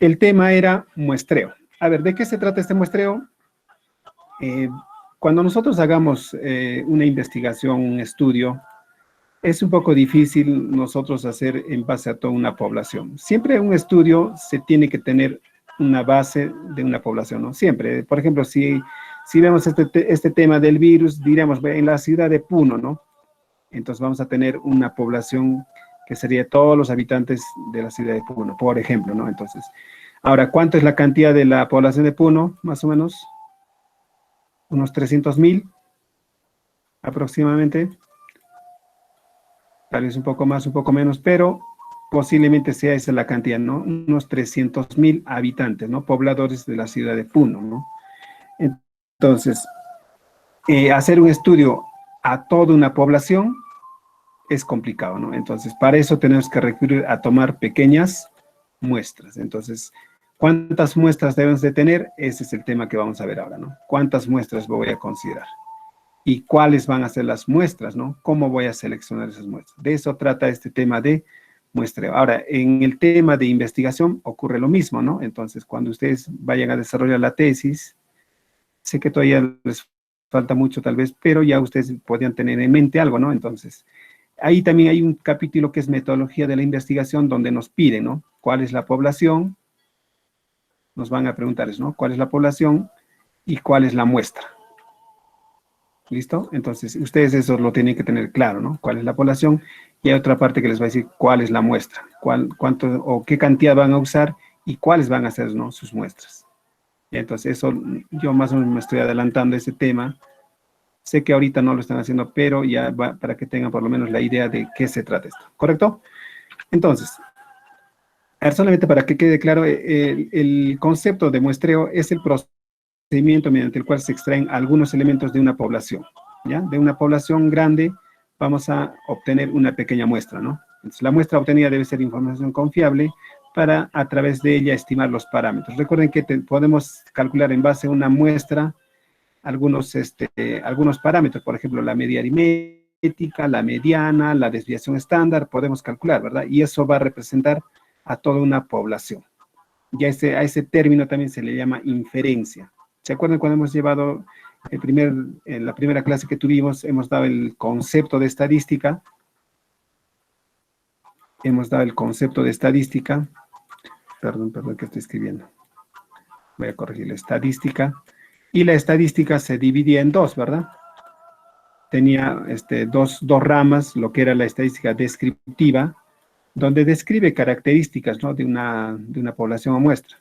el tema era muestreo. A ver, ¿de qué se trata este muestreo? Cuando nosotros hagamos una investigación, un estudio, es un poco difícil nosotros hacer en base a toda una población. Siempre un estudio se tiene que tener una base de una población, ¿no? Siempre. Por ejemplo, si vemos este tema del virus, diríamos, en la ciudad de Puno, ¿no? Entonces vamos a tener una población que sería todos los habitantes de la ciudad de Puno, por ejemplo, ¿no? Entonces, ahora, ¿cuánto es la cantidad de la población de Puno? Más o menos, unos 300.000 aproximadamente. Tal vez un poco más, un poco menos, pero posiblemente sea esa la cantidad, ¿no? Unos 300.000 habitantes, ¿no? Pobladores de la ciudad de Puno, ¿no? Entonces, hacer un estudio a toda una población es complicado, ¿no? Entonces, para eso tenemos que recurrir a tomar pequeñas muestras. Entonces, ¿cuántas muestras debemos de tener? Ese es el tema que vamos a ver ahora, ¿no? ¿Cuántas muestras voy a considerar? ¿Y cuáles van a ser las muestras, no? ¿Cómo voy a seleccionar esas muestras? De eso trata este tema de muestreo. Ahora, en el tema de investigación ocurre lo mismo, ¿no? Entonces, cuando ustedes vayan a desarrollar la tesis, sé que todavía les falta mucho tal vez, pero ya ustedes podrían tener en mente algo, ¿no? Entonces, ahí también hay un capítulo que es metodología de la investigación donde nos piden, ¿no? ¿Cuál es la población? Nos van a preguntar eso, ¿no? ¿Cuál es la población y cuál es la muestra? ¿Listo? Entonces, ustedes eso lo tienen que tener claro, ¿no? ¿Cuál es la población? Y hay otra parte que les va a decir cuál es la muestra, cuánto o qué cantidad van a usar y cuáles van a ser, ¿no? Sus muestras. Y entonces, eso yo más o menos me estoy adelantando a ese tema. Sé que ahorita no lo están haciendo, pero ya va para que tengan por lo menos la idea de qué se trata esto, ¿correcto? Entonces, a ver, solamente para que quede claro, el concepto de muestreo es el procedimiento mediante el cual se extraen algunos elementos de una población, ¿ya? De una población grande vamos a obtener una pequeña muestra, ¿no? Entonces, la muestra obtenida debe ser información confiable para, a través de ella, estimar los parámetros. Recuerden que podemos calcular en base a una muestra algunos parámetros, por ejemplo, la media aritmética, la mediana, la desviación estándar, podemos calcular, ¿verdad? Y eso va a representar a toda una población. Y a ese término también se le llama inferencia. ¿Se acuerdan cuando hemos llevado en la primera clase que tuvimos, hemos dado el concepto de estadística? Hemos dado el concepto de estadística. Perdón que estoy escribiendo. Voy a corregir la estadística. Y la estadística se dividía en dos, ¿verdad? Tenía dos ramas, lo que era la estadística descriptiva, donde describe características, ¿no? de una población o muestra.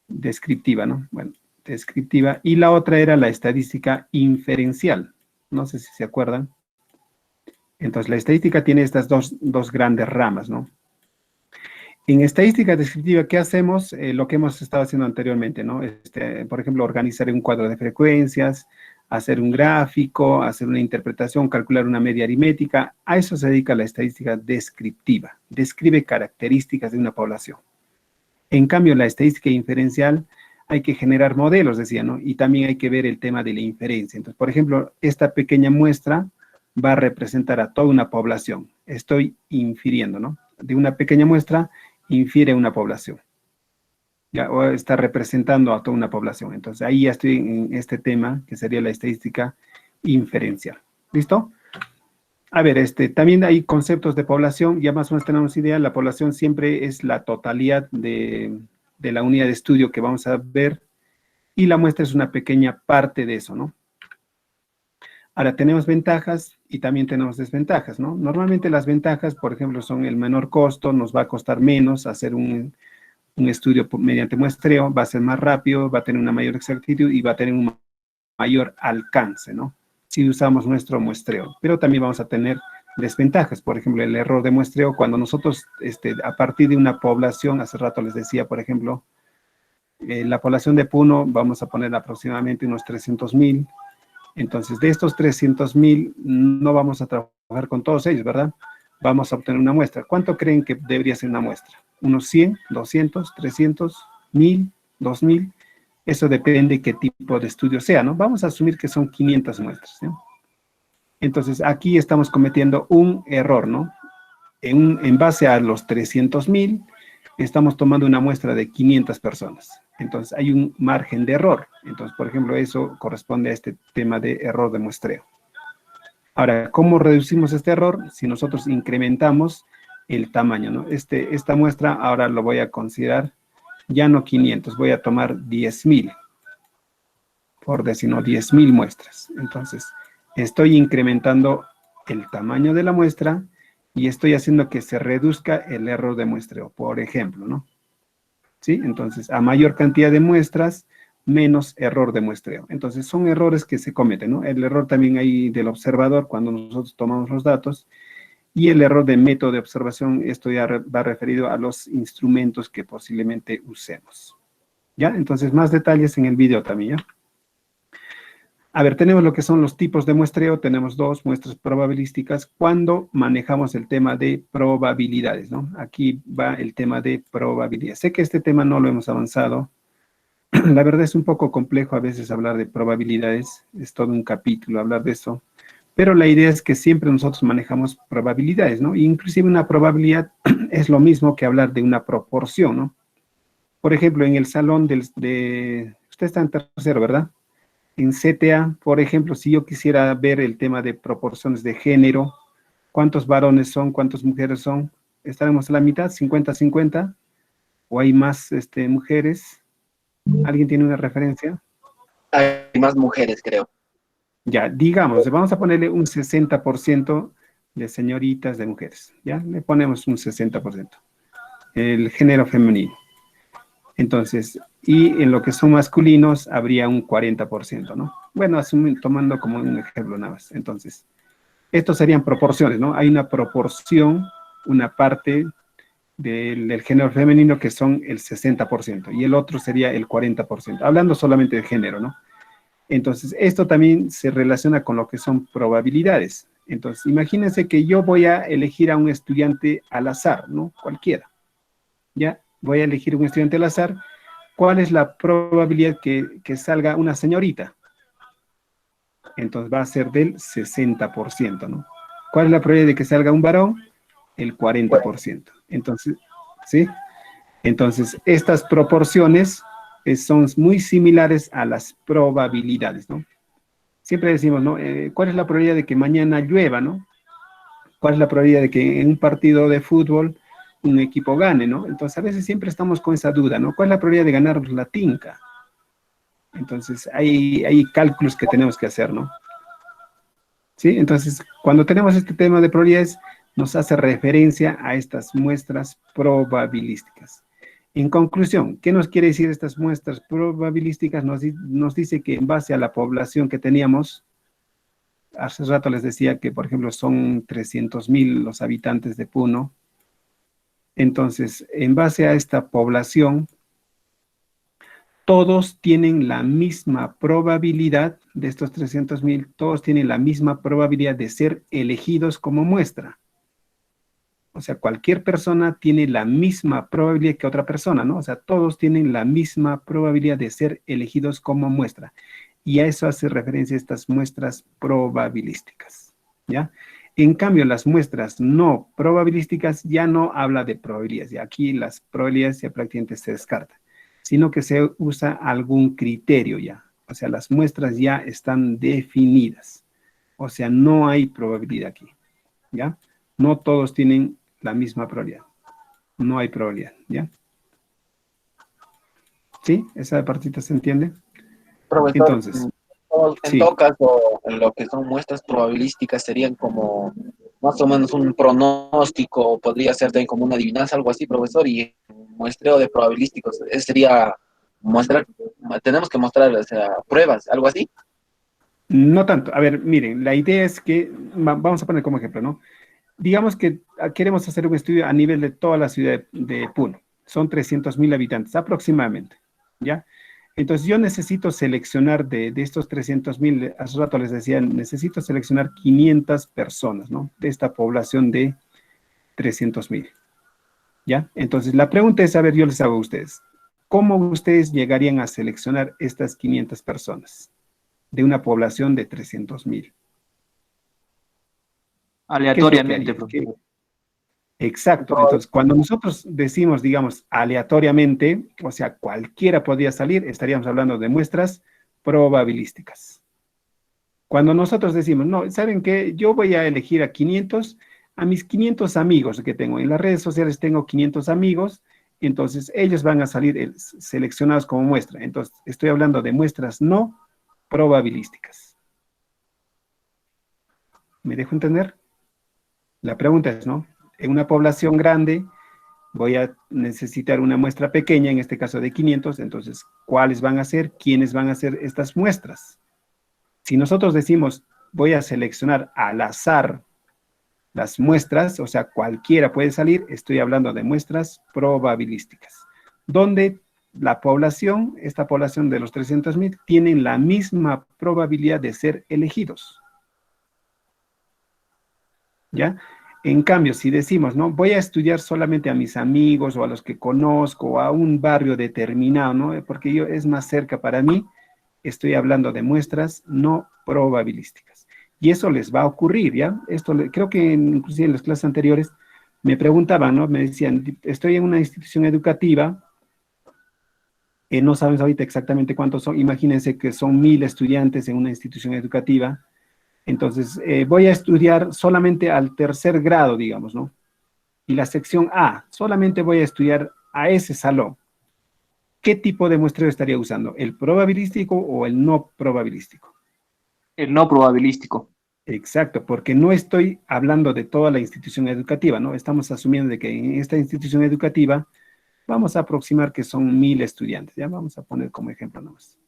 Descriptiva, ¿no? Bueno, descriptiva. Y la otra era la estadística inferencial. No sé si se acuerdan. Entonces, la estadística tiene estas dos grandes ramas, ¿no? En estadística descriptiva, ¿qué hacemos? Lo que hemos estado haciendo anteriormente, ¿no? Por ejemplo, organizar un cuadro de frecuencias, hacer un gráfico, hacer una interpretación, calcular una media aritmética. A eso se dedica la estadística descriptiva. Describe características de una población. En cambio, la estadística inferencial hay que generar modelos, decía, ¿no? Y también hay que ver el tema de la inferencia. Entonces, por ejemplo, esta pequeña muestra va a representar a toda una población. Estoy infiriendo, ¿no? De una pequeña muestra infiere una población. ¿Ya? O está representando a toda una población. Entonces, ahí ya estoy en este tema, que sería la estadística inferencial. ¿Listo? A ver, también hay conceptos de población, ya más o menos tenemos idea, la población siempre es la totalidad de la unidad de estudio que vamos a ver, y la muestra es una pequeña parte de eso, ¿no? Ahora, tenemos ventajas y también tenemos desventajas, ¿no? Normalmente las ventajas, por ejemplo, son el menor costo, nos va a costar menos hacer un estudio mediante muestreo, va a ser más rápido, va a tener una mayor exactitud y va a tener un mayor alcance, ¿no? Si usamos nuestro muestreo, pero también vamos a tener desventajas. Por ejemplo, el error de muestreo, cuando nosotros, a partir de una población, hace rato les decía, por ejemplo, la población de Puno, vamos a poner aproximadamente unos 300.000. Entonces, de estos 300.000, no vamos a trabajar con todos ellos, ¿verdad? Vamos a obtener una muestra. ¿Cuánto creen que debería ser una muestra? ¿Unos 100, 200, 300, 1000, 2000? Eso depende qué tipo de estudio sea, ¿no? Vamos a asumir que son 500 muestras, ¿no? Entonces, aquí estamos cometiendo un error, ¿no? En base a los 300.000, estamos tomando una muestra de 500 personas. Entonces, hay un margen de error. Entonces, por ejemplo, eso corresponde a este tema de error de muestreo. Ahora, ¿cómo reducimos este error? Si nosotros incrementamos el tamaño, ¿no? Esta muestra ahora lo voy a considerar ya no 500, voy a tomar 10.000, por decir, no, 10.000 muestras. Entonces, estoy incrementando el tamaño de la muestra y estoy haciendo que se reduzca el error de muestreo, por ejemplo, ¿no? ¿Sí? Entonces, a mayor cantidad de muestras, menos error de muestreo. Entonces, son errores que se cometen, ¿no? El error también hay del observador cuando nosotros tomamos los datos y el error de método de observación, esto ya va referido a los instrumentos que posiblemente usemos. ¿Ya? Entonces, más detalles en el video también, ¿ya? A ver, tenemos lo que son los tipos de muestreo, tenemos dos muestras probabilísticas cuando manejamos el tema de probabilidades, ¿no? Aquí va el tema de probabilidad. Sé que este tema no lo hemos avanzado. La verdad es un poco complejo a veces hablar de probabilidades, es todo un capítulo hablar de eso, pero la idea es que siempre nosotros manejamos probabilidades, ¿no? Inclusive una probabilidad es lo mismo que hablar de una proporción, ¿no? Por ejemplo, en el salón usted está en tercero, ¿verdad? En CTA, por ejemplo, si yo quisiera ver el tema de proporciones de género, ¿cuántos varones son, cuántas mujeres son? ¿Estaremos a la mitad, 50-50? ¿O hay más mujeres? ¿Alguien tiene una referencia? Hay más mujeres, creo. Ya, digamos, vamos a ponerle un 60% de señoritas de mujeres, ¿ya? Le ponemos un 60%. El género femenino. Entonces, y en lo que son masculinos habría un 40%, ¿no? Bueno, tomando como un ejemplo nada más. Entonces, estos serían proporciones, ¿no? Hay una proporción, una parte del género femenino que son el 60% y el otro sería el 40%, hablando solamente de género, ¿no? Entonces, esto también se relaciona con lo que son probabilidades. Entonces, imagínense que yo voy a elegir a un estudiante al azar, ¿no? Cualquiera, ¿ya? Voy a elegir un estudiante al azar. ¿Cuál es la probabilidad que salga una señorita? Entonces, va a ser del 60%, ¿no? ¿Cuál es la probabilidad de que salga un varón? El 40%. Entonces, ¿sí? Entonces, estas proporciones son muy similares a las probabilidades, ¿no? Siempre decimos, ¿no? ¿Cuál es la probabilidad de que mañana llueva, no? ¿Cuál es la probabilidad de que en un partido de fútbol un equipo gane, no? Entonces, a veces siempre estamos con esa duda, ¿no? ¿Cuál es la probabilidad de ganar la tinca? Entonces, hay cálculos que tenemos que hacer, ¿no? ¿Sí? Entonces, cuando tenemos este tema de probabilidades, nos hace referencia a estas muestras probabilísticas. En conclusión, ¿qué nos quiere decir estas muestras probabilísticas? Nos dice que en base a la población que teníamos, hace rato les decía que, por ejemplo, son 300.000 los habitantes de Puno. Entonces, en base a esta población, todos tienen la misma probabilidad, de estos 300.000, todos tienen la misma probabilidad de ser elegidos como muestra. O sea, cualquier persona tiene la misma probabilidad que otra persona, ¿no? O sea, todos tienen la misma probabilidad de ser elegidos como muestra. Y a eso hace referencia estas muestras probabilísticas, ¿ya? En cambio, las muestras no probabilísticas ya no habla de probabilidades. Y aquí las probabilidades ya prácticamente se descartan, sino que se usa algún criterio ya. O sea, las muestras ya están definidas. O sea, no hay probabilidad aquí, ¿ya? No todos tienen la misma probabilidad. No hay probabilidad, ¿ya? ¿Sí? ¿Esa partita se entiende? Profesor, Entonces, en sí. todo caso, en lo que son muestras probabilísticas serían como más o menos un pronóstico, podría ser también como una adivinanza, algo así, profesor, y muestreo de probabilísticos, sería mostrar, tenemos que mostrar, o sea, pruebas, algo así. No tanto. A ver, miren, la idea es que, vamos a poner como ejemplo, ¿no? Digamos que queremos hacer un estudio a nivel de toda la ciudad de Puno. Son 300.000 habitantes aproximadamente, ¿ya? Entonces yo necesito seleccionar de estos 300.000, hace rato les decía, necesito seleccionar 500 personas, ¿no? De esta población de 300.000, ¿ya? Entonces la pregunta es, a ver, yo les hago a ustedes, ¿cómo ustedes llegarían a seleccionar estas 500 personas de una población de 300.000? ¿Qué es lo que Aleatoriamente, harían? profesor. Exacto. Entonces, cuando nosotros decimos, digamos, aleatoriamente, o sea, cualquiera podría salir, estaríamos hablando de muestras probabilísticas. Cuando nosotros decimos, no, ¿saben qué? Yo voy a elegir a mis 500 amigos que tengo. En las redes sociales tengo 500 amigos, entonces ellos van a salir seleccionados como muestra. Entonces, estoy hablando de muestras no probabilísticas. ¿Me dejo entender? La pregunta es, ¿no? En una población grande voy a necesitar una muestra pequeña, en este caso de 500, entonces, ¿cuáles van a ser? ¿Quiénes van a ser estas muestras? Si nosotros decimos, voy a seleccionar al azar las muestras, o sea, cualquiera puede salir, estoy hablando de muestras probabilísticas, donde la población, esta población de los 300.000, tienen la misma probabilidad de ser elegidos. ¿Ya? En cambio, si decimos, no, voy a estudiar solamente a mis amigos o a los que conozco o a un barrio determinado, ¿no? Porque es más cerca para mí, estoy hablando de muestras no probabilísticas. Y eso les va a ocurrir, ¿ya? Creo que inclusive en las clases anteriores me preguntaban, ¿no? Me decían, estoy en una institución educativa, no sabes ahorita exactamente cuántos son, imagínense que son 1.000 estudiantes en una institución educativa, entonces voy a estudiar solamente al tercer grado, digamos, ¿no? Y la sección A, solamente voy a estudiar a ese salón. ¿Qué tipo de muestreo estaría usando? ¿El probabilístico o el no probabilístico? El no probabilístico. Exacto, porque no estoy hablando de toda la institución educativa, ¿no? Estamos asumiendo de que en esta institución educativa vamos a aproximar que son 1.000 estudiantes, ya vamos a poner como ejemplo nomás.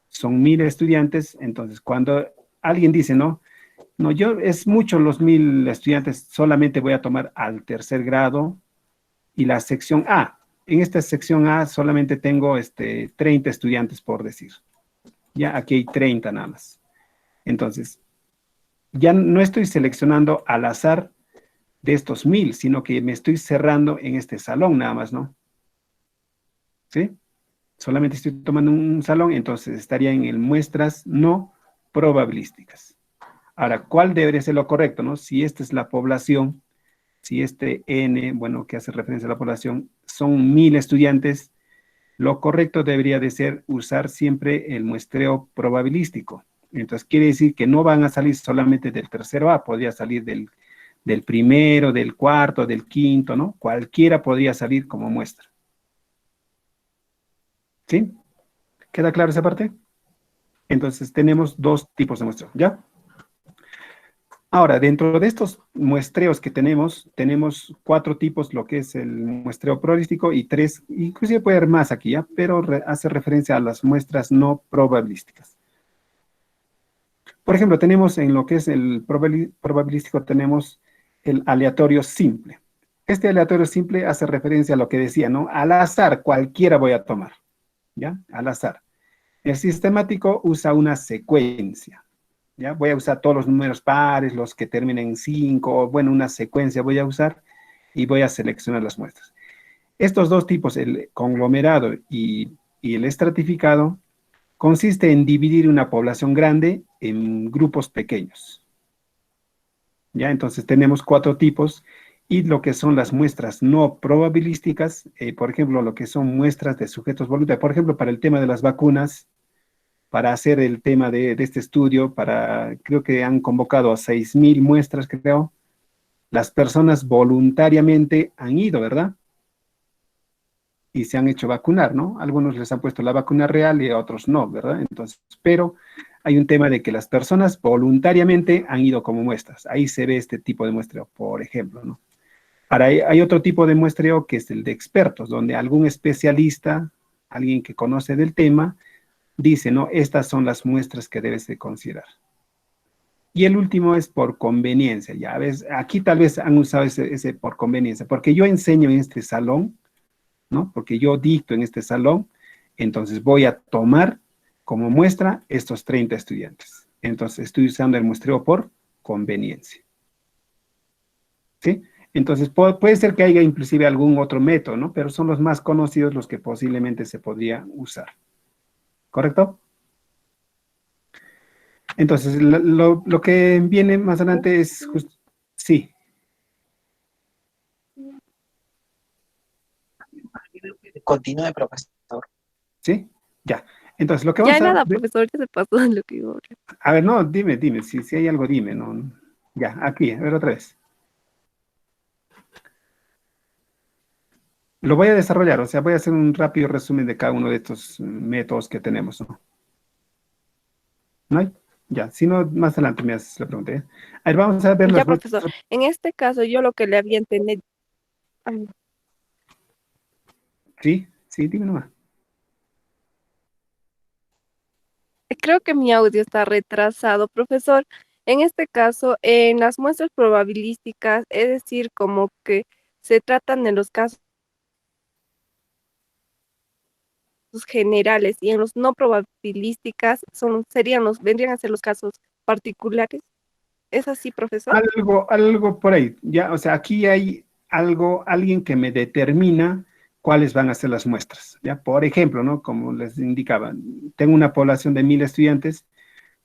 Son 1.000 estudiantes, entonces cuando alguien dice, no, no, es mucho los 1.000 estudiantes, solamente voy a tomar al tercer grado y la sección A. En esta sección A solamente tengo 30 estudiantes, por decir. Ya aquí hay 30 nada más. Entonces, ya no estoy seleccionando al azar de estos 1.000, sino que me estoy cerrando en este salón nada más, ¿no? ¿Sí? Solamente estoy tomando un salón, entonces estaría en el muestras no probabilísticas. Ahora, ¿cuál debería ser lo correcto, no? Si esta es la población, si este N, bueno, que hace referencia a la población, son 1.000 estudiantes, lo correcto debería de ser usar siempre el muestreo probabilístico. Entonces, quiere decir que no van a salir solamente del tercero A, podría salir del primero, del cuarto, del quinto, ¿no? Cualquiera podría salir como muestra. ¿Sí? ¿Queda claro esa parte? Entonces, tenemos dos tipos de muestreo, ¿ya? Ahora, dentro de estos muestreos que tenemos 4 tipos, lo que es el muestreo probabilístico y 3, inclusive puede haber más aquí, ¿ya? Pero hace referencia a las muestras no probabilísticas. Por ejemplo, tenemos en lo que es el probabilístico, tenemos el aleatorio simple. Este aleatorio simple hace referencia a lo que decía, ¿no? Al azar, cualquiera voy a tomar, ¿ya? Al azar. El sistemático usa una secuencia. ¿Ya? Voy a usar todos los números pares, los que terminen en 5, bueno, una secuencia voy a usar y voy a seleccionar las muestras. Estos dos tipos, el conglomerado y el estratificado, consiste en dividir una población grande en grupos pequeños. ¿Ya? Entonces tenemos 4 tipos y lo que son las muestras no probabilísticas, por ejemplo, lo que son muestras de sujetos voluntarios, por ejemplo, para el tema de las vacunas, para hacer el tema de este estudio, creo que han convocado a 6.000 muestras, creo. Las personas voluntariamente han ido, ¿verdad? Y se han hecho vacunar, ¿no? Algunos les han puesto la vacuna real y a otros no, ¿verdad? Entonces, pero hay un tema de que las personas voluntariamente han ido como muestras. Ahí se ve este tipo de muestreo, por ejemplo, ¿no? Ahora, hay otro tipo de muestreo que es el de expertos, donde algún especialista, alguien que conoce del tema, dice, ¿no? Estas son las muestras que debes de considerar. Y el último es por conveniencia. Ya ves, aquí tal vez han usado ese por conveniencia, porque yo enseño en este salón, ¿no? Porque yo dicto en este salón, entonces voy a tomar como muestra estos 30 estudiantes. Entonces estoy usando el muestreo por conveniencia. ¿Sí? Entonces puede ser que haya inclusive algún otro método, ¿no? Pero son los más conocidos los que posiblemente se podría usar. ¿Correcto? Entonces, lo que viene más adelante es justo... Sí. continúe, profesor. ¿Sí? Ya. Entonces, lo que Ya vamos a... nada, profesor, ya se pasó lo que iba a hablar. A ver, no, dime, si hay algo, dime, no. Ya, aquí, a ver otra vez. Lo voy a desarrollar, o sea, voy a hacer un rápido resumen de cada uno de estos métodos que tenemos, ¿no? ¿No hay? Ya, si no, más adelante me haces la pregunta, ¿eh? A ver, vamos a ver Ya, las muestras. profesor, en este caso yo lo que le había entendido, Sí, sí, dime nomás. creo que mi audio está retrasado, profesor. En este caso, en las muestras probabilísticas, es decir, como que se tratan de los casos generales y en los no probabilísticas vendrían a ser los casos particulares. ¿Es así, profesor? Algo por ahí, ya, o sea, aquí hay alguien que me determina cuáles van a ser las muestras, ya, por ejemplo, ¿no? Como les indicaba, tengo una población de 1000 estudiantes,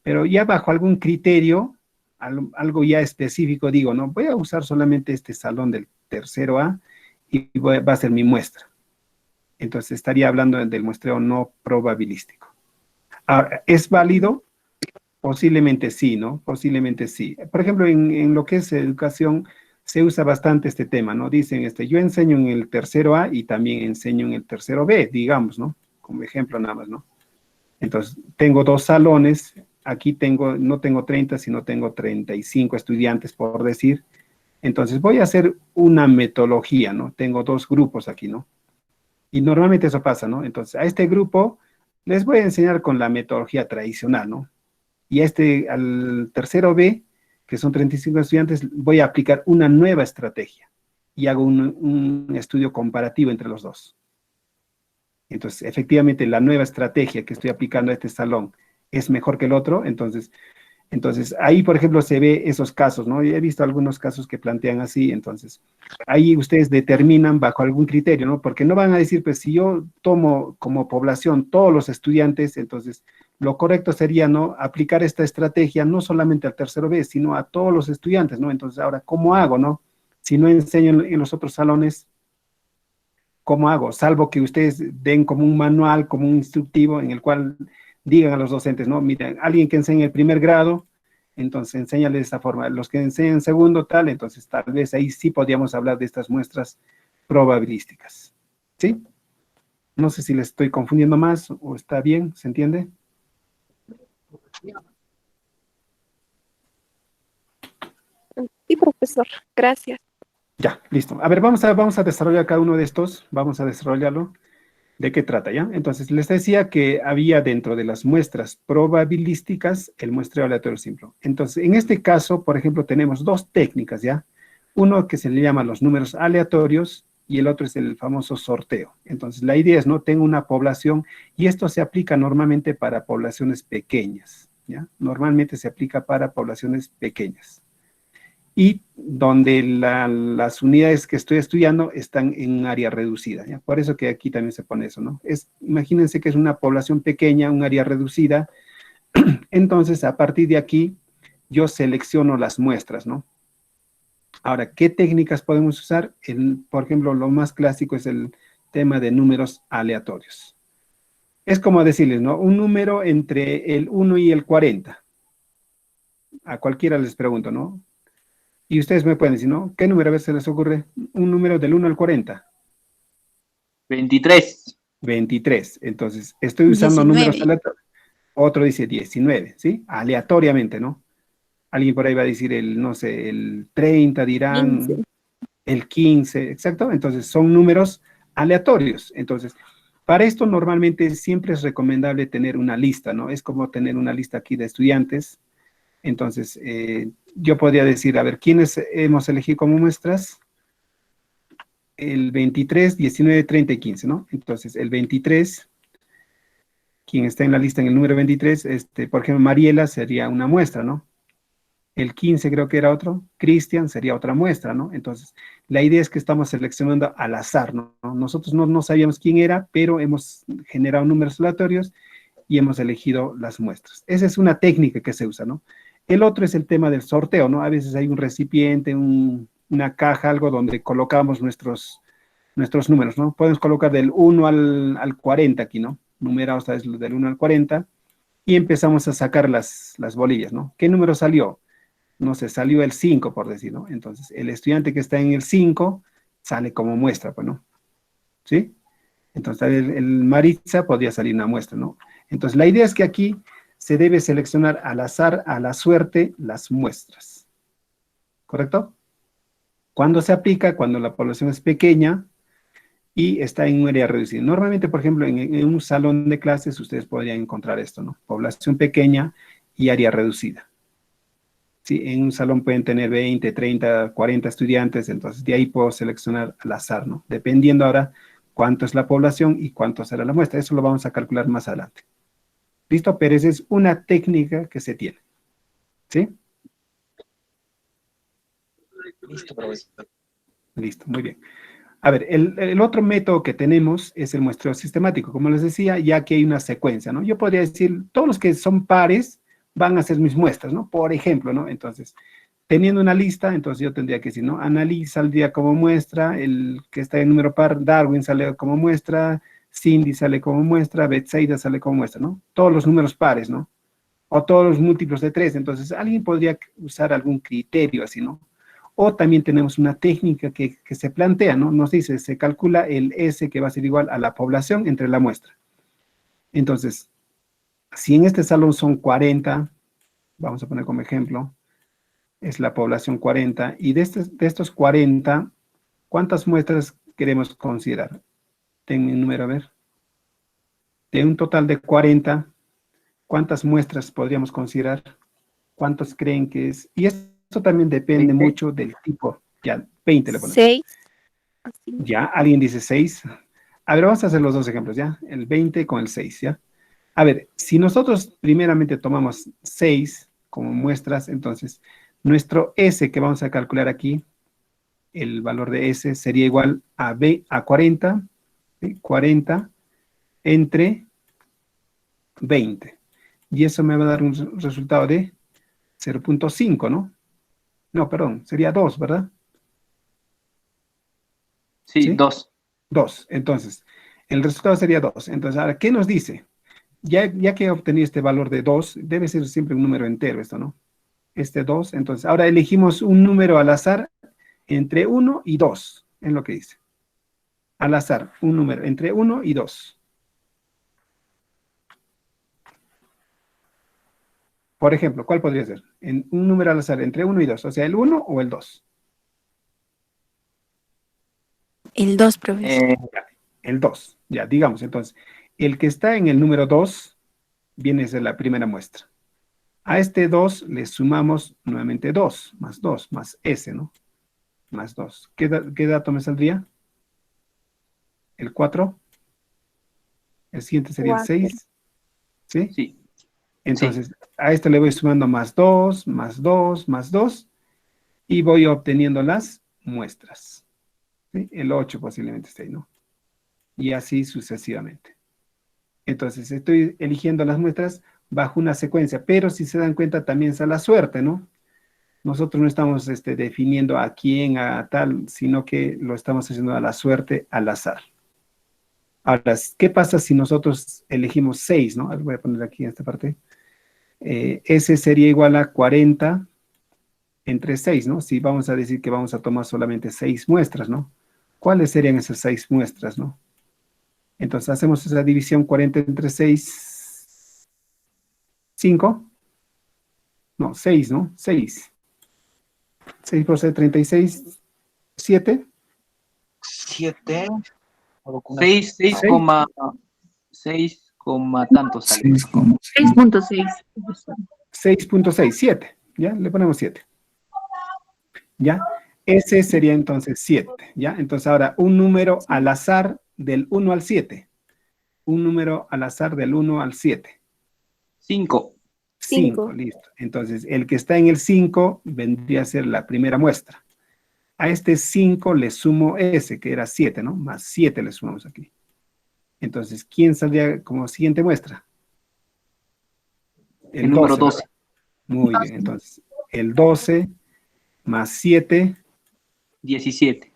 pero ya bajo algún criterio, algo ya específico, digo, no, voy a usar solamente este salón del tercero A y va a ser mi muestra. Entonces estaría hablando del muestreo no probabilístico. Ahora, ¿es válido? Posiblemente sí, ¿no? Posiblemente sí. Por ejemplo, en lo que es educación, se usa bastante este tema, ¿no? Dicen, yo enseño en el tercero A y también enseño en el tercero B, digamos, ¿no? Como ejemplo nada más, ¿no? Entonces, tengo dos salones, aquí no tengo 30, sino tengo 35 estudiantes, por decir. Entonces, voy a hacer una metodología, ¿no? Tengo dos grupos aquí, ¿no? Y normalmente eso pasa, ¿no? Entonces, a este grupo les voy a enseñar con la metodología tradicional, ¿no? Y al tercero B, que son 35 estudiantes, voy a aplicar una nueva estrategia y hago un estudio comparativo entre los dos. Entonces, efectivamente, la nueva estrategia que estoy aplicando a este salón es mejor que el otro, entonces ahí, por ejemplo, se ve esos casos, ¿no? Y he visto algunos casos que plantean así, entonces, ahí ustedes determinan bajo algún criterio, ¿no? Porque no van a decir, pues, si yo tomo como población todos los estudiantes, entonces, lo correcto sería, ¿no? Aplicar esta estrategia no solamente al tercero B, sino a todos los estudiantes, ¿no? Entonces, ahora, ¿cómo hago, no? Si no enseño en los otros salones, ¿cómo hago? Salvo que ustedes den como un manual, como un instructivo en el cual digan a los docentes, ¿no? Miren, alguien que enseña el primer grado, entonces enséñale de esa forma. Los que enseñan segundo, tal, entonces tal vez ahí sí podríamos hablar de estas muestras probabilísticas. ¿Sí? No sé si les estoy confundiendo más o está bien, ¿se entiende? Sí, profesor, gracias. Ya, listo. A ver, vamos a desarrollar cada uno de estos, vamos a desarrollarlo. ¿De qué trata, ya? Entonces, les decía que había dentro de las muestras probabilísticas el muestreo aleatorio simple. Entonces, en este caso, por ejemplo, tenemos dos técnicas, ¿ya? Uno que se le llama los números aleatorios y el otro es el famoso sorteo. Entonces, la idea es, ¿no? Tengo una población y esto se aplica normalmente para poblaciones pequeñas, ¿ya? Normalmente se aplica para poblaciones pequeñas y donde las unidades que estoy estudiando están en un área reducida, ¿ya? Por eso que aquí también se pone eso, ¿no? Imagínense que es una población pequeña, un área reducida, entonces a partir de aquí yo selecciono las muestras, ¿no? Ahora, ¿qué técnicas podemos usar? Por ejemplo, lo más clásico es el tema de números aleatorios. Es como decirles, ¿no? Un número entre el 1 y el 40. A cualquiera les pregunto, ¿no? Y ustedes me pueden decir, ¿no? ¿Qué número a veces se les ocurre? Un número del 1 al 40. 23. 23. Entonces, estoy usando números 19. aleatorios. Otro dice 19, ¿sí? Aleatoriamente, ¿no? Alguien por ahí va a decir no sé, el 30, 15. dirán, el 15, exacto. Entonces, son números aleatorios. Entonces, para esto normalmente siempre es recomendable tener una lista, ¿no? Es como tener una lista aquí de estudiantes. Entonces, yo podría decir, a ver, ¿quiénes hemos elegido como muestras? El 23, 19, 30 y 15, ¿no? Entonces, el 23, quien está en la lista en el número 23, por ejemplo, Mariela sería una muestra, ¿no? El 15 creo que era otro, Cristian sería otra muestra, ¿no? Entonces, la idea es que estamos seleccionando al azar, ¿no? Nosotros no sabíamos quién era, pero hemos generado números aleatorios y hemos elegido las muestras. Esa es una técnica que se usa, ¿no? El otro es el tema del sorteo, ¿no? A veces hay un recipiente, una caja, algo donde colocamos nuestros nuestros números, ¿no? Podemos colocar del 1 al 40 aquí, ¿no? Numerados desde del 1 al 40 y empezamos a sacar las bolillas, ¿no? ¿Qué número salió? No sé, salió el 5, por decir, ¿no? Entonces, el estudiante que está en el 5 sale como muestra, pues, ¿no? ¿Sí? Entonces, el Maritza podría salir una muestra, ¿no? Entonces, la idea es que aquí se debe seleccionar al azar, a la suerte, las muestras. ¿Correcto? ¿Cuándo se aplica? Cuando la población es pequeña y está en un área reducida. Normalmente, por ejemplo, en un salón de clases ustedes podrían encontrar esto, ¿no? Población pequeña y área reducida. ¿Sí? En un salón pueden tener 20, 30, 40 estudiantes, entonces de ahí puedo seleccionar al azar, ¿no? Dependiendo ahora cuánto es la población y cuánto será la muestra. Eso lo vamos a calcular más adelante. ¿Listo? Pero esa es una técnica que se tiene. ¿Sí? Listo, profesor. Listo, muy bien. A ver, el otro método que tenemos es el muestreo sistemático. Como les decía, ya que hay una secuencia, ¿no? Yo podría decir, todos los que son pares van a ser mis muestras, ¿no? Por ejemplo, ¿no? Entonces, teniendo una lista, entonces yo tendría que decir, ¿no? Annalise saldría como muestra, el que está en número par, Darwin sale como muestra, Cindy sale como muestra, Betsaida sale como muestra, ¿no? Todos los números pares, ¿no? O todos los múltiplos de 3. Entonces, alguien podría usar algún criterio así, ¿no? O también tenemos una técnica que se plantea, ¿no? Nos dice, se calcula el S que va a ser igual a la población entre la muestra. Entonces, si en este salón son 40, vamos a poner como ejemplo, es la población 40, y de estos 40, ¿cuántas muestras queremos considerar? Ten mi número, a ver. De un total de 40, ¿cuántas muestras podríamos considerar? ¿Cuántos creen que es? Y esto también depende 20. mucho del tipo. Ya, 20 le ponemos. 6. Ya, alguien dice 6. A ver, vamos a hacer los dos ejemplos, ¿ya? El 20 con el 6, ¿ya? A ver, si nosotros primeramente tomamos 6 como muestras, entonces nuestro S que vamos a calcular aquí, el valor de S sería igual a, a 40, ¿sí? 40 entre 20. Y eso me va a dar un resultado de 0.5, ¿no? No, perdón, sería 2, ¿verdad? Sí, ¿Sí? 2. 2. Entonces, el resultado sería 2. Entonces, ahora, ¿qué nos dice? Ya que he obtenido este valor de 2, debe ser siempre un número entero esto, ¿no? Este 2, entonces, ahora elegimos un número al azar entre 1 y 2, en lo que dice. Al azar, un número entre 1 y 2. Por ejemplo, ¿cuál podría ser? Un número al azar entre 1 y 2, o sea, el 1 o el 2. El 2, profesor. El 2, ya, digamos, entonces, el que está en el número 2 viene a ser la primera muestra. A este 2 le sumamos nuevamente 2, más S, ¿no? Más 2. ¿Qué dato me saldría? El 4. El siguiente sería el 4. 6. ¿Sí? Sí. Entonces, a este le voy sumando más 2, más 2, más 2, y voy obteniendo las muestras. ¿Sí? El 8 posiblemente esté ahí, ¿no? Y así sucesivamente. Entonces, estoy eligiendo las muestras bajo una secuencia, pero si se dan cuenta también es a la suerte, ¿no? Nosotros no estamos definiendo a quién, a tal, sino que lo estamos haciendo a la suerte, al azar. Ahora, ¿qué pasa si nosotros elegimos 6, ¿no? Voy a poner aquí en esta parte. S sería igual a 40 entre 6, ¿no? Si vamos a decir que vamos a tomar solamente 6 muestras, ¿no? ¿Cuáles serían esas 6 muestras, no? Entonces hacemos esa división 40 entre 6, 5. No, 6, ¿no? 6. 6 por 6, 36, 7. 7. 6, 6, 6, tantos sale. 6.6, profesor. 6.6, 7. ¿Ya? Le ponemos 7. ¿Ya? Ese sería entonces 7. ¿Ya? Entonces ahora un número al azar del 1 al 7. Un número al azar del 1 al 7. 5. 5, listo. Entonces el que está en el 5 vendría a ser la primera muestra. A este 5 le sumo ese, que era 7, ¿no? Más 7 le sumamos aquí. Entonces, ¿quién saldría como siguiente muestra? El número 12. 12. ¿Verdad? Muy bien, entonces, el 12 más 7. 17.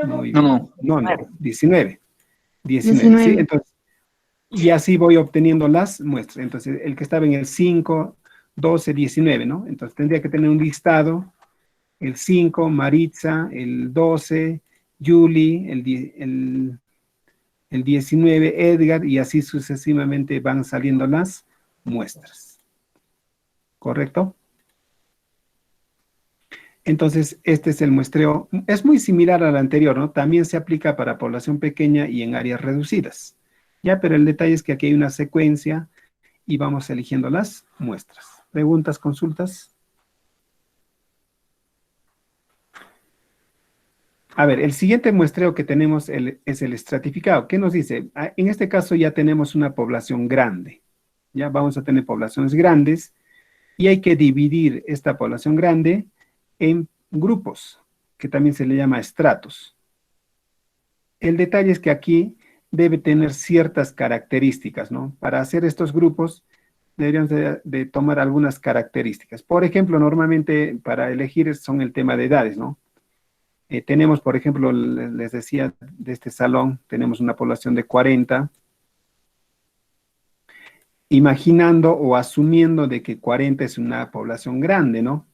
Muy No, bien. no. No, 19. 19, ¿sí? Entonces, y así voy obteniendo las muestras. Entonces, el que estaba en el 5, 12, 19, ¿no? Entonces, tendría que tener un listado, el 5, Maritza, el 12, Julie, el 19, Edgar, y así sucesivamente van saliendo las muestras. ¿Correcto? Entonces, este es el muestreo. Es muy similar al anterior, ¿no? También se aplica para población pequeña y en áreas reducidas. Ya, pero el detalle es que aquí hay una secuencia y vamos eligiendo las muestras. ¿Preguntas, consultas? A ver, el siguiente muestreo que tenemos es el estratificado. ¿Qué nos dice? En este caso ya tenemos una población grande. Ya vamos a tener poblaciones grandes y hay que dividir esta población grande en grupos, que también se le llama estratos. El detalle es que aquí debe tener ciertas características, ¿no? Para hacer estos grupos deberíamos de tomar algunas características. Por ejemplo, normalmente para elegir son el tema de edades, ¿no? Tenemos, por ejemplo, les decía de este salón, tenemos una población de 40, imaginando o asumiendo de que 40 es una población grande, ¿no?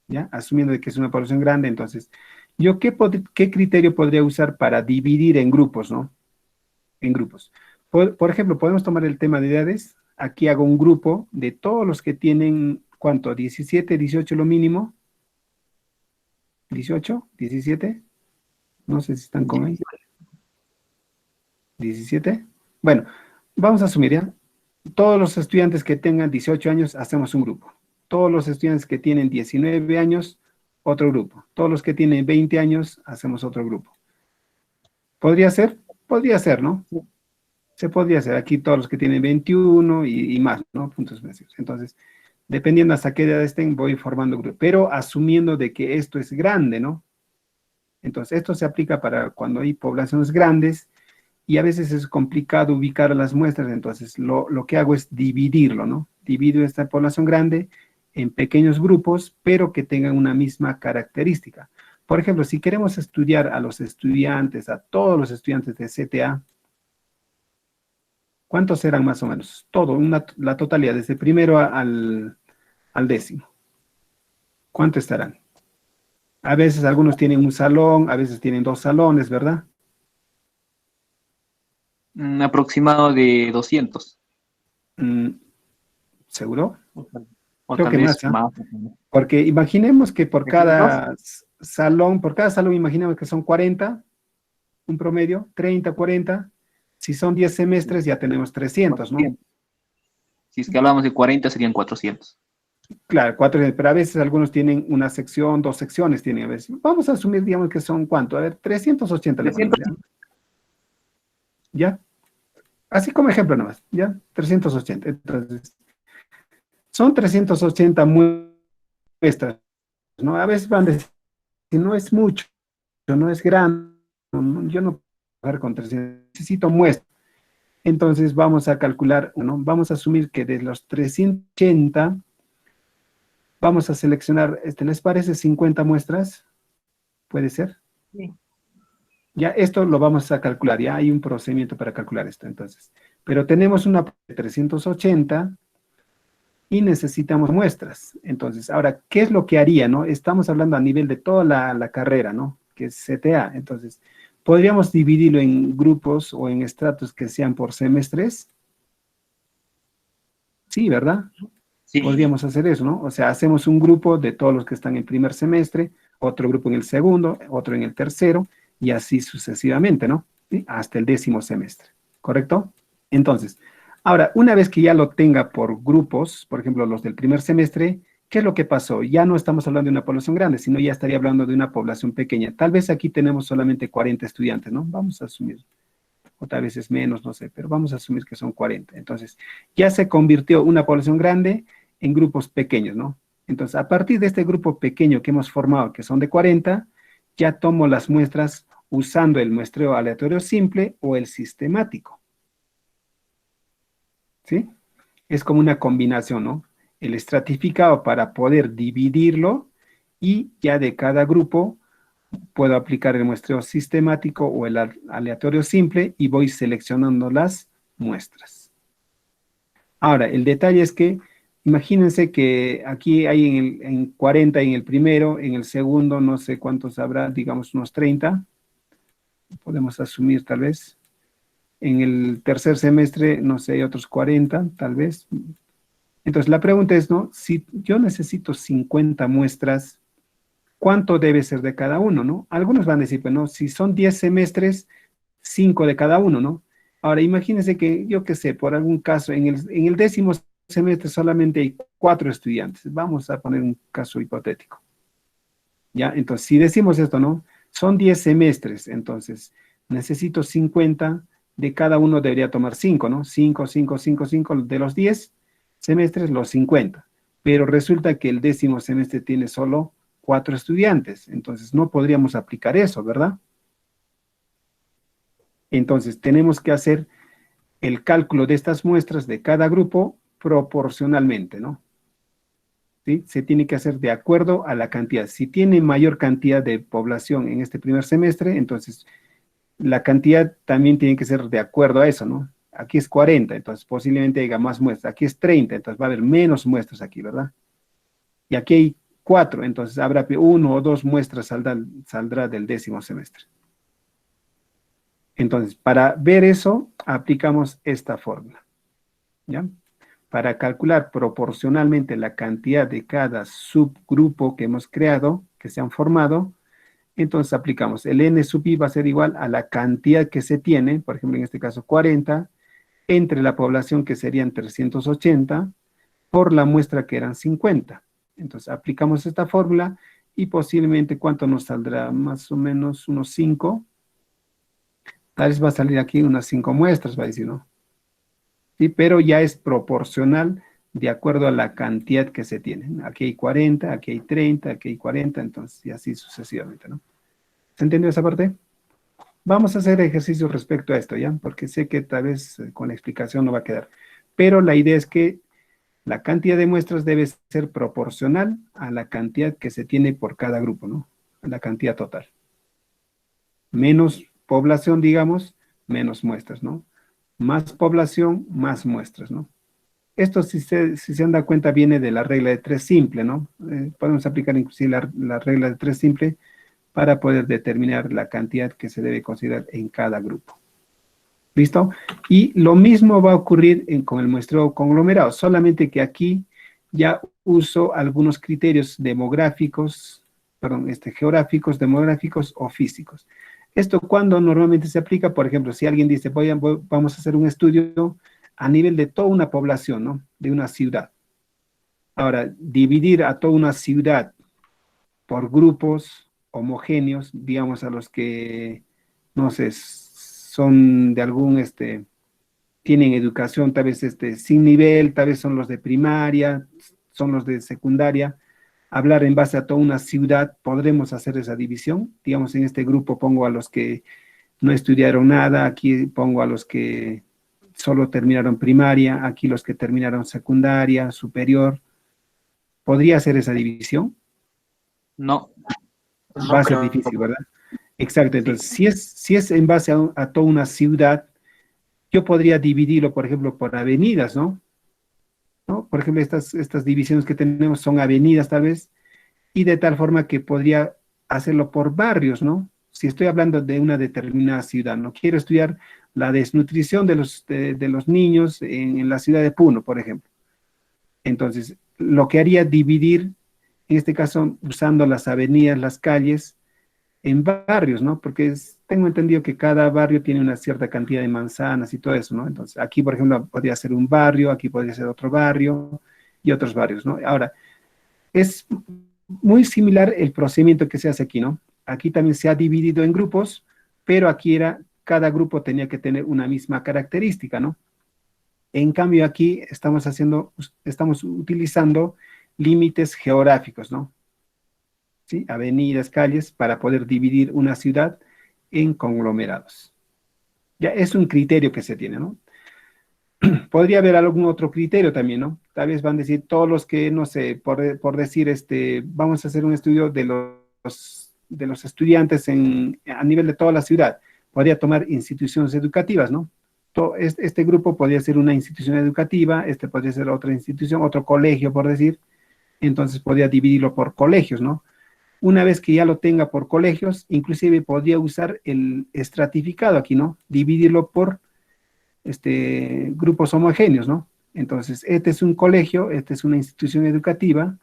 ¿Ya? Asumiendo de que es una población grande, entonces, ¿yo qué criterio podría usar para dividir en grupos, ¿no? En grupos. Por ejemplo, podemos tomar el tema de edades. Aquí hago un grupo de todos los que tienen, ¿cuánto? 17, 18 lo mínimo. 18, 17. No sé si están con ahí. 17. Bueno, vamos a asumir ya. Todos los estudiantes que tengan 18 años, hacemos un grupo. Todos los estudiantes que tienen 19 años, otro grupo. Todos los que tienen 20 años, hacemos otro grupo. ¿Podría ser? Podría ser, ¿no? Se podría hacer aquí todos los que tienen 21 y más, ¿no? Puntos medios. Entonces, dependiendo hasta qué edad estén, voy formando grupos, pero asumiendo de que esto es grande, ¿no? Entonces, esto se aplica para cuando hay poblaciones grandes y a veces es complicado ubicar las muestras, entonces lo que hago es dividirlo, ¿no? Divido esta población grande en pequeños grupos, pero que tengan una misma característica. Por ejemplo, si queremos estudiar a los estudiantes, a todos los estudiantes de CTA, ¿cuántos serán más o menos? Todo, la totalidad, desde primero al décimo. ¿Cuántos estarán? A veces algunos tienen un salón, a veces tienen 2 salones, ¿verdad? Un aproximado de 200. ¿Seguro? O Creo tal que vez más, ¿ah? más. Porque imaginemos que por ¿300? cada salón imaginemos que son 40, un promedio, 30, 40. Si son 10 semestres ya tenemos 300, ¿no? 400. Si es que hablamos de 40 serían 400. Claro, 4, pero a veces algunos tienen una sección, 2 secciones tienen a veces. Vamos a asumir, digamos, que son ¿cuánto? A ver, 380 le ponemos, 300. ¿ya? ¿Ya? Así como ejemplo nomás, ¿ya? 380. Entonces, son 380 muestras, ¿no? A veces van a decir, no es mucho, no es grande, yo no puedo trabajar con 300, necesito muestras. Entonces vamos a calcular, ¿no? Vamos a asumir que de los 380, vamos a seleccionar, ¿les parece 50 muestras? ¿Puede ser? Sí. Ya esto lo vamos a calcular, ya hay un procedimiento para calcular esto, entonces. Pero tenemos una de 380 y necesitamos muestras. Entonces, ahora, ¿qué es lo que haría, no? Estamos hablando a nivel de toda la carrera, ¿no? Que es CTA. Entonces, ¿podríamos dividirlo en grupos o en estratos que sean por semestres? Sí, ¿verdad? Sí. Podríamos hacer eso, ¿no? O sea, hacemos un grupo de todos los que están en primer semestre, otro grupo en el segundo, otro en el tercero, y así sucesivamente, ¿no? ¿Sí? Hasta el 10º semestre, ¿correcto? Entonces, ahora, una vez que ya lo tenga por grupos, por ejemplo, los del primer semestre, ¿qué es lo que pasó? Ya no estamos hablando de una población grande, sino ya estaría hablando de una población pequeña. Tal vez aquí tenemos solamente 40 estudiantes, ¿no? Vamos a asumir, o tal vez es menos, no sé, pero vamos a asumir que son 40. Entonces, ya se convirtió una población grande en grupos pequeños, ¿no? Entonces, a partir de este grupo pequeño que hemos formado, que son de 40, ya tomo las muestras usando el muestreo aleatorio simple o el sistemático. ¿Sí? Es como una combinación, ¿no? El estratificado para poder dividirlo y ya de cada grupo puedo aplicar el muestreo sistemático o el aleatorio simple y voy seleccionando las muestras. Ahora, el detalle es que, imagínense que aquí hay en 40 en el primero, en el segundo no sé cuántos habrá, digamos unos 30, podemos asumir tal vez. En el tercer semestre, no sé, hay otros 40, tal vez. Entonces, la pregunta es, ¿no? Si yo necesito 50 muestras, ¿cuánto debe ser de cada uno, no? Algunos van a decir, pues, no, si son 10 semestres, 5 de cada uno, ¿no? Ahora, imagínense que, yo qué sé, por algún caso, en el 10º semestre solamente hay 4 estudiantes. Vamos a poner un caso hipotético. ¿Ya? Entonces, si decimos esto, ¿no? Son 10 semestres, entonces, necesito 50, de cada uno debería tomar 5, ¿no? 5, 5, 5, 5, de los 10 semestres, los 50. Pero resulta que el 10º semestre tiene solo 4 estudiantes, entonces no podríamos aplicar eso, ¿verdad? Entonces, tenemos que hacer el cálculo de estas muestras de cada grupo proporcionalmente, ¿no? ¿Sí? Se tiene que hacer de acuerdo a la cantidad. Si tiene mayor cantidad de población en este primer semestre, entonces la cantidad también tiene que ser de acuerdo a eso, ¿no? Aquí es 40, entonces posiblemente haya más muestras. Aquí es 30, entonces va a haber menos muestras aquí, ¿verdad? Y aquí hay 4, entonces habrá 1 o 2 muestras saldrá del 10º semestre. Entonces, para ver eso, aplicamos esta fórmula, ¿ya? Para calcular proporcionalmente la cantidad de cada subgrupo que hemos creado, que se han formado, entonces aplicamos el n sub i va a ser igual a la cantidad que se tiene, por ejemplo en este caso 40, entre la población que serían 380, por la muestra que eran 50. Entonces aplicamos esta fórmula y posiblemente ¿cuánto nos saldrá? Más o menos unos 5. Tal vez va a salir aquí unas 5 muestras, va a decir, ¿no? Sí, pero ya es proporcional de acuerdo a la cantidad que se tiene. Aquí hay 40, aquí hay 30, aquí hay 40, entonces, y así sucesivamente, ¿no? ¿Se entendió esa parte? Vamos a hacer ejercicios respecto a esto, ¿ya? Porque sé que tal vez con la explicación no va a quedar. Pero la idea es que la cantidad de muestras debe ser proporcional a la cantidad que se tiene por cada grupo, ¿no? A la cantidad total. Menos población, digamos, menos muestras, ¿no? Más población, más muestras, ¿no? Esto, si se han dado cuenta, viene de la regla de 3 simple, ¿no? Podemos aplicar inclusive la regla de 3 simple para poder determinar la cantidad que se debe considerar en cada grupo. ¿Listo? Y lo mismo va a ocurrir con el muestreo conglomerado, solamente que aquí ya uso algunos criterios demográficos, perdón, geográficos, demográficos o físicos. Esto cuando normalmente se aplica, por ejemplo, si alguien dice, vamos a hacer un estudio a nivel de toda una población, ¿no? De una ciudad. Ahora, dividir a toda una ciudad por grupos homogéneos, digamos a los que, no sé, son de algún, tienen educación tal vez sin nivel, tal vez son los de primaria, son los de secundaria, hablar en base a toda una ciudad, podremos hacer esa división. Digamos, en este grupo pongo a los que no estudiaron nada, aquí pongo a los que solo terminaron primaria, aquí los que terminaron secundaria, superior. ¿Podría hacer esa división? No. Va a ser difícil, ¿verdad? Exacto, entonces, si es en base a toda una ciudad, yo podría dividirlo, por ejemplo, por avenidas, ¿no? Por ejemplo, estas divisiones que tenemos son avenidas, tal vez, y de tal forma que podría hacerlo por barrios, ¿no? Si estoy hablando de una determinada ciudad, no quiero estudiar la desnutrición de los niños en la ciudad de Puno, por ejemplo. Entonces, lo que haría dividir, en este caso, usando las avenidas, las calles, en barrios, ¿no? Porque tengo entendido que cada barrio tiene una cierta cantidad de manzanas y todo eso, ¿no? Entonces, aquí, por ejemplo, podría ser un barrio, aquí podría ser otro barrio y otros barrios, ¿no? Ahora, es muy similar el procedimiento que se hace aquí, ¿no? Aquí también se ha dividido en grupos, pero aquí cada grupo tenía que tener una misma característica, ¿no? En cambio, aquí estamos utilizando límites geográficos, ¿no? ¿Sí? Avenidas, calles, para poder dividir una ciudad en conglomerados. Ya es un criterio que se tiene, ¿no? Podría haber algún otro criterio también, ¿no? Tal vez van a decir todos los que, no sé, por decir, vamos a hacer un estudio de los de los estudiantes a nivel de toda la ciudad. Podría tomar instituciones educativas, ¿no? Este grupo podría ser una institución educativa, este podría ser otra institución, otro colegio, por decir. Entonces podría dividirlo por colegios, ¿no? Una vez que ya lo tenga por colegios, inclusive podría usar el estratificado aquí, ¿no? Dividirlo por grupos homogéneos, ¿no? Entonces, este es un colegio, esta es una institución educativa.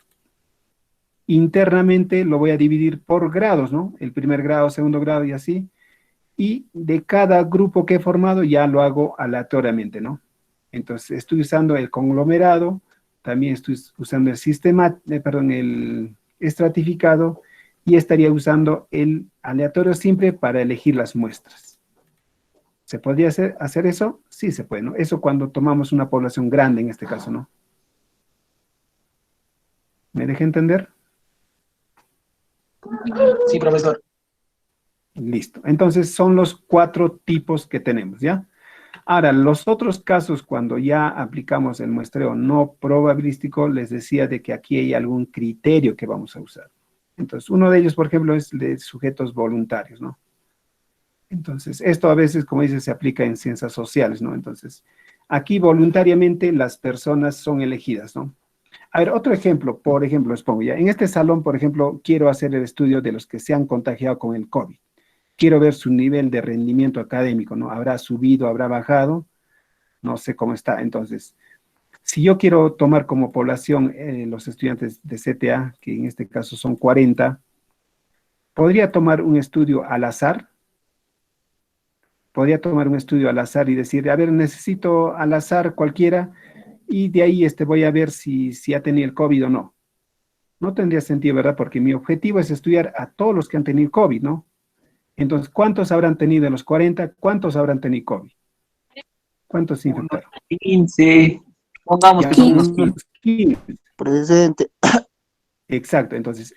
Internamente lo voy a dividir por grados, ¿no? El primer grado, segundo grado y así. Y de cada grupo que he formado ya lo hago aleatoriamente, ¿no? Entonces, estoy usando el conglomerado, también estoy usando el el estratificado, y estaría usando el aleatorio simple para elegir las muestras. ¿Se podría hacer eso? Sí se puede, ¿no? Eso cuando tomamos una población grande en este caso, ¿no? ¿Me deja entender? Sí, profesor. Listo. Entonces son los 4 tipos que tenemos, ¿ya? Ahora, los otros casos cuando ya aplicamos el muestreo no probabilístico, les decía de que aquí hay algún criterio que vamos a usar. Entonces, uno de ellos, por ejemplo, es de sujetos voluntarios, ¿no? Entonces, esto a veces, como dice, se aplica en ciencias sociales, ¿no? Entonces, aquí voluntariamente las personas son elegidas, ¿no? A ver, otro ejemplo, por ejemplo, les pongo ya. En este salón, por ejemplo, quiero hacer el estudio de los que se han contagiado con el COVID. Quiero ver su nivel de rendimiento académico, ¿no? ¿Habrá subido, habrá bajado? No sé cómo está. Entonces, si yo quiero tomar como población los estudiantes de CTA, que en este caso son 40, ¿podría tomar un estudio al azar? Podría tomar un estudio al azar y decir, a ver, necesito al azar cualquiera, y de ahí voy a ver si ha tenido el COVID o no. No tendría sentido, ¿verdad? Porque mi objetivo es estudiar a todos los que han tenido COVID, ¿no? Entonces, ¿cuántos habrán tenido de los 40? ¿Cuántos habrán tenido COVID? ¿Cuántos se infectaron? 15. Pongamos Ya que son son unos unos 15. 15. Presente. Exacto, entonces,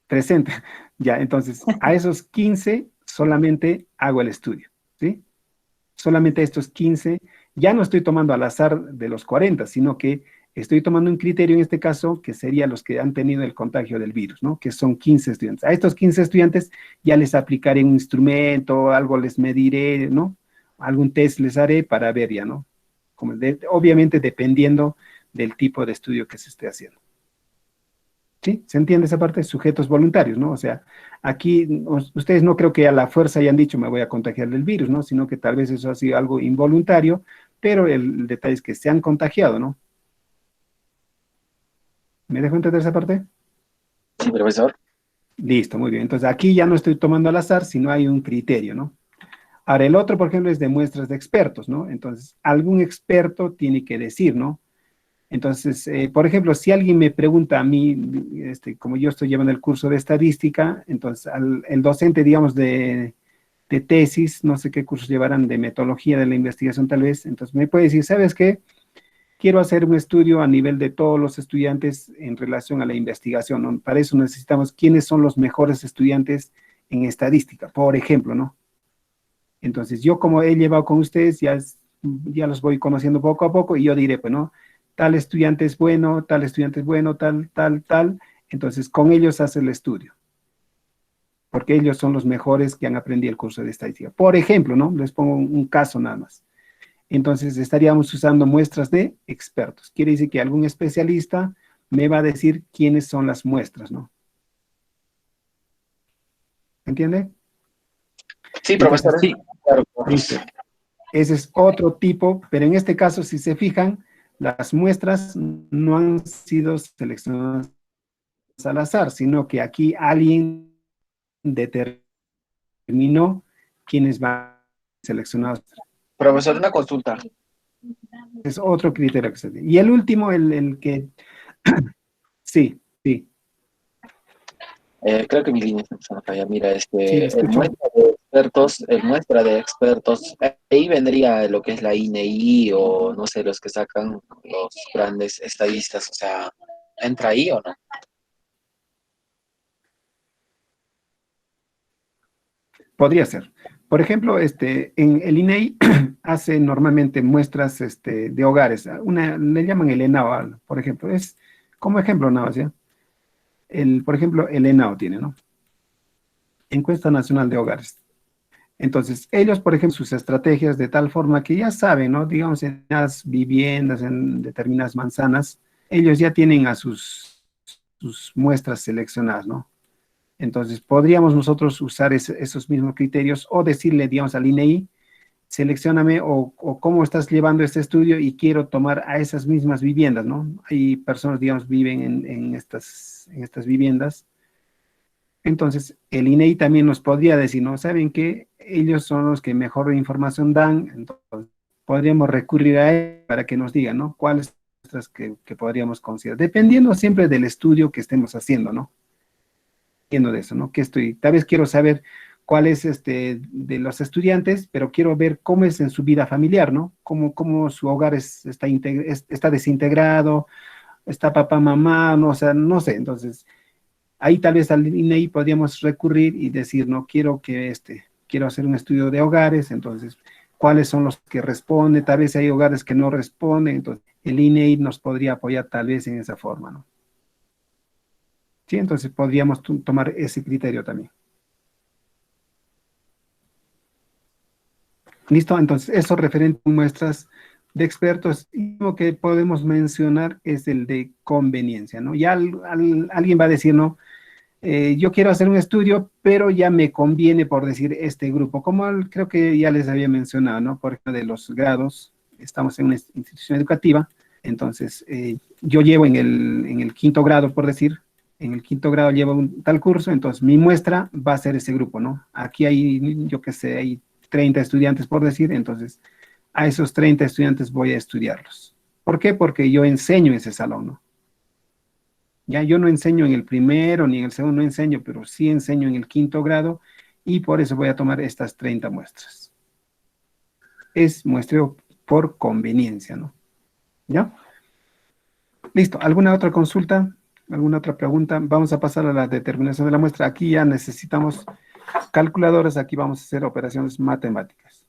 presente. Ya, entonces, a esos 15 solamente hago el estudio, ¿sí? Solamente estos 15, ya no estoy tomando al azar de los 40, sino que estoy tomando un criterio en este caso que sería los que han tenido el contagio del virus, ¿no? Que son 15 estudiantes. A estos 15 estudiantes ya les aplicaré un instrumento, algo les mediré, ¿no? Algún test les haré para ver ya, ¿no? Obviamente dependiendo del tipo de estudio que se esté haciendo. ¿Sí? ¿Se entiende esa parte? Sujetos voluntarios, ¿no? O sea, aquí ustedes no creo que a la fuerza hayan dicho me voy a contagiar del virus, ¿no? Sino que tal vez eso ha sido algo involuntario, pero el detalle es que se han contagiado, ¿no? ¿Me dejo entender esa parte? Sí, profesor. Listo, muy bien. Entonces aquí ya no estoy tomando al azar, sino hay un criterio, ¿no? Ahora, el otro, por ejemplo, es de muestras de expertos, ¿no? Entonces, algún experto tiene que decir, ¿no? Entonces, por ejemplo, si alguien me pregunta a mí, como yo estoy llevando el curso de estadística, entonces el docente, digamos, de tesis, no sé qué cursos llevarán, de metodología de la investigación tal vez, entonces me puede decir, ¿sabes qué? Quiero hacer un estudio a nivel de todos los estudiantes en relación a la investigación, ¿no? Para eso necesitamos quiénes son los mejores estudiantes en estadística, por ejemplo, ¿no? Entonces, yo como he llevado con ustedes, ya los voy conociendo poco a poco y yo diré, pues, ¿no? Tal estudiante es bueno, tal estudiante es bueno, tal. Entonces, con ellos hace el estudio. Porque ellos son los mejores que han aprendido el curso de estadística. Por ejemplo, ¿no? Les pongo un caso nada más. Entonces, estaríamos usando muestras de expertos. Quiere decir que algún especialista me va a decir quiénes son las muestras, ¿no? ¿Entiende? Sí, profesor. Sí. Claro. Listo. Ese es otro tipo, pero en este caso, si se fijan, las muestras no han sido seleccionadas al azar, sino que aquí alguien determinó quiénes van seleccionados. Profesor, una consulta. Es otro criterio que se tiene. Y el último, el que... sí. Creo que mi línea está empezando a fallar. Mira, Sí, le escucho. el muestra de expertos, ahí vendría lo que es la INEI o no sé, los que sacan los grandes estadistas, o sea, ¿entra ahí o no? Podría ser. Por ejemplo, en el INEI hace normalmente muestras de hogares. Le llaman el ENAO, por ejemplo. Es como ejemplo nada más, ¿ya? Por ejemplo, el ENAO tiene, ¿no? Encuesta Nacional de Hogares. Entonces, ellos, por ejemplo, sus estrategias de tal forma que ya saben, ¿no? Digamos, en las viviendas, en determinadas manzanas, ellos ya tienen a sus muestras seleccionadas, ¿no? Entonces, podríamos nosotros usar esos mismos criterios o decirle, digamos, al INEI, seleccióname o cómo estás llevando este estudio y quiero tomar a esas mismas viviendas, ¿no? Hay personas, digamos, viven en estas viviendas. Entonces, el INEI también nos podría decir, ¿no? ¿Saben qué? Ellos son los que mejor información dan, entonces podríamos recurrir a él para que nos digan, ¿no? ¿Cuáles son las que podríamos considerar? Dependiendo siempre del estudio que estemos haciendo, ¿no? De eso, ¿no? Tal vez quiero saber cuál es de los estudiantes, pero quiero ver cómo es en su vida familiar, ¿no? Cómo su hogar está desintegrado, está papá, mamá, no, o sea, no sé. Entonces, ahí tal vez al INEI podríamos recurrir y decir, no, quiero hacer un estudio de hogares, entonces, ¿cuáles son los que responden? Tal vez hay hogares que no responden, entonces, el INEI nos podría apoyar tal vez en esa forma, ¿no? Sí, entonces podríamos tomar ese criterio también. ¿Listo? Entonces, eso referente a muestras de expertos, y lo que podemos mencionar es el de conveniencia, ¿no? Ya alguien va a decir, ¿no? Yo quiero hacer un estudio, pero ya me conviene, por decir, este grupo, como creo que ya les había mencionado, ¿no? Por ejemplo, de los grados, estamos en una institución educativa, entonces, yo llevo en el quinto grado, por decir, en el quinto grado llevo un tal curso, entonces mi muestra va a ser ese grupo, ¿no? Aquí hay, yo qué sé, hay 30 estudiantes, por decir, entonces a esos 30 estudiantes voy a estudiarlos. ¿Por qué? Porque yo enseño en ese salón, ¿no? Ya yo no enseño en el primero ni en el segundo, no enseño, pero sí enseño en el quinto grado y por eso voy a tomar estas 30 muestras. Es muestreo por conveniencia, ¿no? ¿Ya? Listo. ¿Alguna otra consulta? ¿Alguna otra pregunta? Vamos a pasar a la determinación de la muestra. Aquí ya necesitamos calculadoras, aquí vamos a hacer operaciones matemáticas.